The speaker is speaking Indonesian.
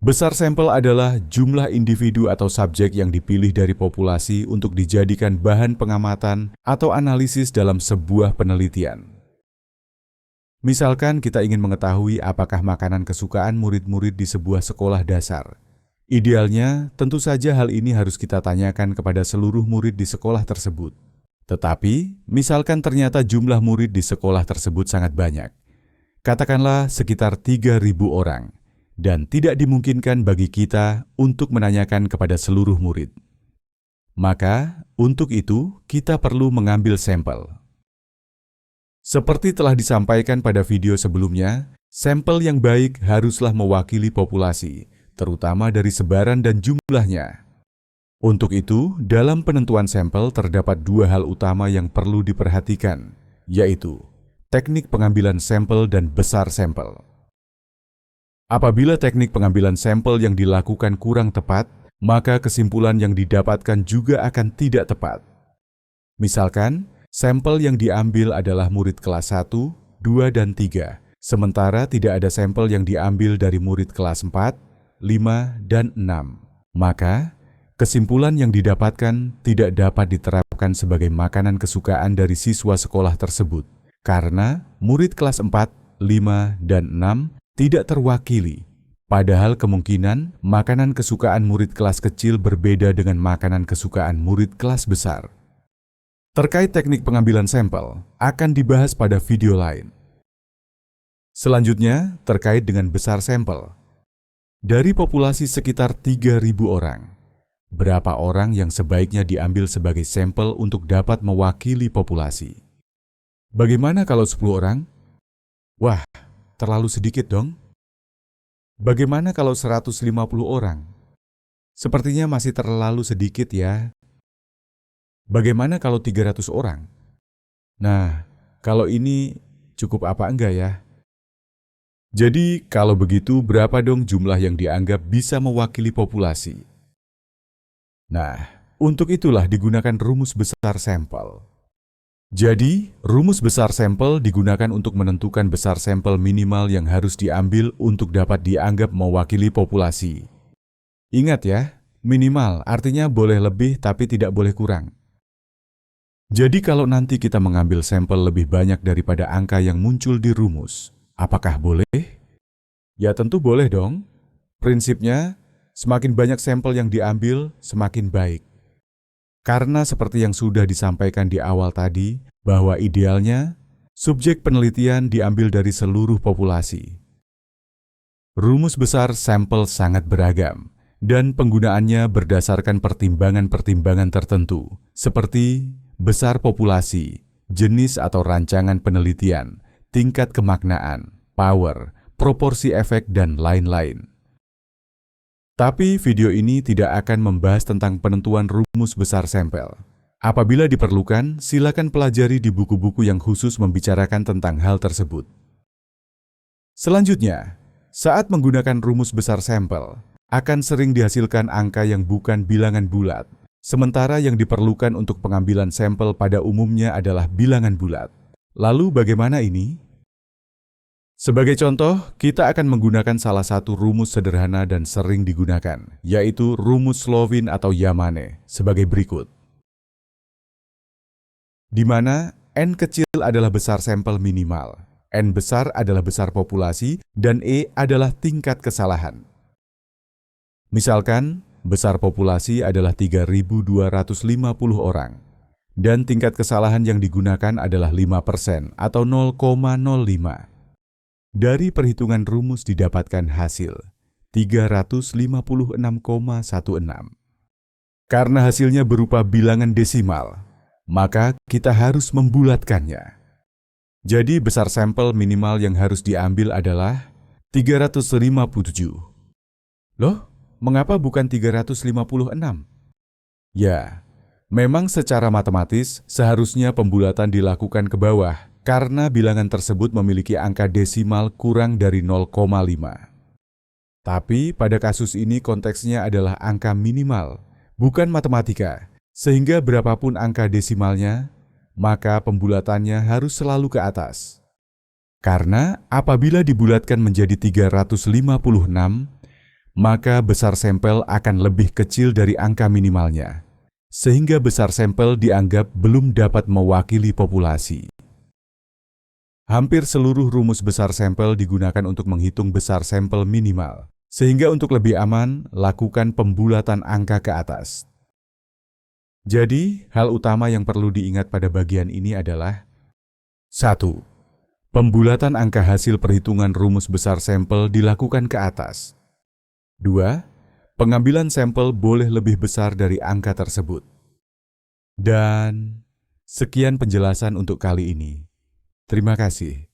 Besar sampel adalah jumlah individu atau subjek yang dipilih dari populasi untuk dijadikan bahan pengamatan atau analisis dalam sebuah penelitian. Misalkan kita ingin mengetahui apakah makanan kesukaan murid-murid di sebuah sekolah dasar. Idealnya, tentu saja hal ini harus kita tanyakan kepada seluruh murid di sekolah tersebut. Tetapi, misalkan ternyata jumlah murid di sekolah tersebut sangat banyak. Katakanlah sekitar 3.000 orang. Dan tidak dimungkinkan bagi kita untuk menanyakan kepada seluruh murid. Maka, untuk itu, kita perlu mengambil sampel. Seperti telah disampaikan pada video sebelumnya, sampel yang baik haruslah mewakili populasi, terutama dari sebaran dan jumlahnya. Untuk itu, dalam penentuan sampel terdapat dua hal utama yang perlu diperhatikan, yaitu teknik pengambilan sampel dan besar sampel. Apabila teknik pengambilan sampel yang dilakukan kurang tepat, maka kesimpulan yang didapatkan juga akan tidak tepat. Misalkan, sampel yang diambil adalah murid kelas 1, 2, dan 3, sementara tidak ada sampel yang diambil dari murid kelas 4, 5, dan 6. Maka, kesimpulan yang didapatkan tidak dapat diterapkan sebagai makanan kesukaan dari siswa sekolah tersebut, karena murid kelas 4, 5, dan 6 tidak terwakili, padahal kemungkinan makanan kesukaan murid kelas kecil berbeda dengan makanan kesukaan murid kelas besar. Terkait teknik pengambilan sampel, akan dibahas pada video lain. Selanjutnya, terkait dengan besar sampel. Dari populasi sekitar 3.000 orang, berapa orang yang sebaiknya diambil sebagai sampel untuk dapat mewakili populasi? Bagaimana kalau 10 orang? Wah, terlalu sedikit dong. Bagaimana kalau 150 orang? Sepertinya masih terlalu sedikit ya. Bagaimana kalau 300 orang? Nah, kalau ini cukup apa enggak ya? Jadi, kalau begitu berapa dong jumlah yang dianggap bisa mewakili populasi? Nah, untuk itulah digunakan rumus besar sampel. Jadi, rumus besar sampel digunakan untuk menentukan besar sampel minimal yang harus diambil untuk dapat dianggap mewakili populasi. Ingat ya, minimal artinya boleh lebih tapi tidak boleh kurang. Jadi kalau nanti kita mengambil sampel lebih banyak daripada angka yang muncul di rumus, apakah boleh? Ya tentu boleh dong. Prinsipnya, semakin banyak sampel yang diambil, semakin baik. Karena seperti yang sudah disampaikan di awal tadi, bahwa idealnya subjek penelitian diambil dari seluruh populasi. Rumus besar sampel sangat beragam, dan penggunaannya berdasarkan pertimbangan-pertimbangan tertentu, seperti besar populasi, jenis atau rancangan penelitian, tingkat kemaknaan, power, proporsi efek, dan lain-lain. Tapi video ini tidak akan membahas tentang penentuan rumus besar sampel. Apabila diperlukan, silakan pelajari di buku-buku yang khusus membicarakan tentang hal tersebut. Selanjutnya, saat menggunakan rumus besar sampel, akan sering dihasilkan angka yang bukan bilangan bulat, sementara yang diperlukan untuk pengambilan sampel pada umumnya adalah bilangan bulat. Lalu bagaimana ini? Sebagai contoh, kita akan menggunakan salah satu rumus sederhana dan sering digunakan, yaitu rumus Slowin atau Yamane, sebagai berikut. Di mana N kecil adalah besar sampel minimal, N besar adalah besar populasi, dan E adalah tingkat kesalahan. Misalkan, besar populasi adalah 3.250 orang, dan tingkat kesalahan yang digunakan adalah 5% atau 0,05. Dari perhitungan rumus didapatkan hasil 356,16. Karena hasilnya berupa bilangan desimal, maka kita harus membulatkannya. Jadi besar sampel minimal yang harus diambil adalah 357. Loh, mengapa bukan 356? Ya, memang secara matematis seharusnya pembulatan dilakukan ke bawah, karena bilangan tersebut memiliki angka desimal kurang dari 0,5. Tapi pada kasus ini konteksnya adalah angka minimal, bukan matematika, sehingga berapapun angka desimalnya, maka pembulatannya harus selalu ke atas. Karena apabila dibulatkan menjadi 356, maka besar sampel akan lebih kecil dari angka minimalnya, sehingga besar sampel dianggap belum dapat mewakili populasi. Hampir seluruh rumus besar sampel digunakan untuk menghitung besar sampel minimal, sehingga untuk lebih aman, lakukan pembulatan angka ke atas. Jadi, hal utama yang perlu diingat pada bagian ini adalah 1. Pembulatan angka hasil perhitungan rumus besar sampel dilakukan ke atas. 2. Pengambilan sampel boleh lebih besar dari angka tersebut. Dan sekian penjelasan untuk kali ini. Terima kasih.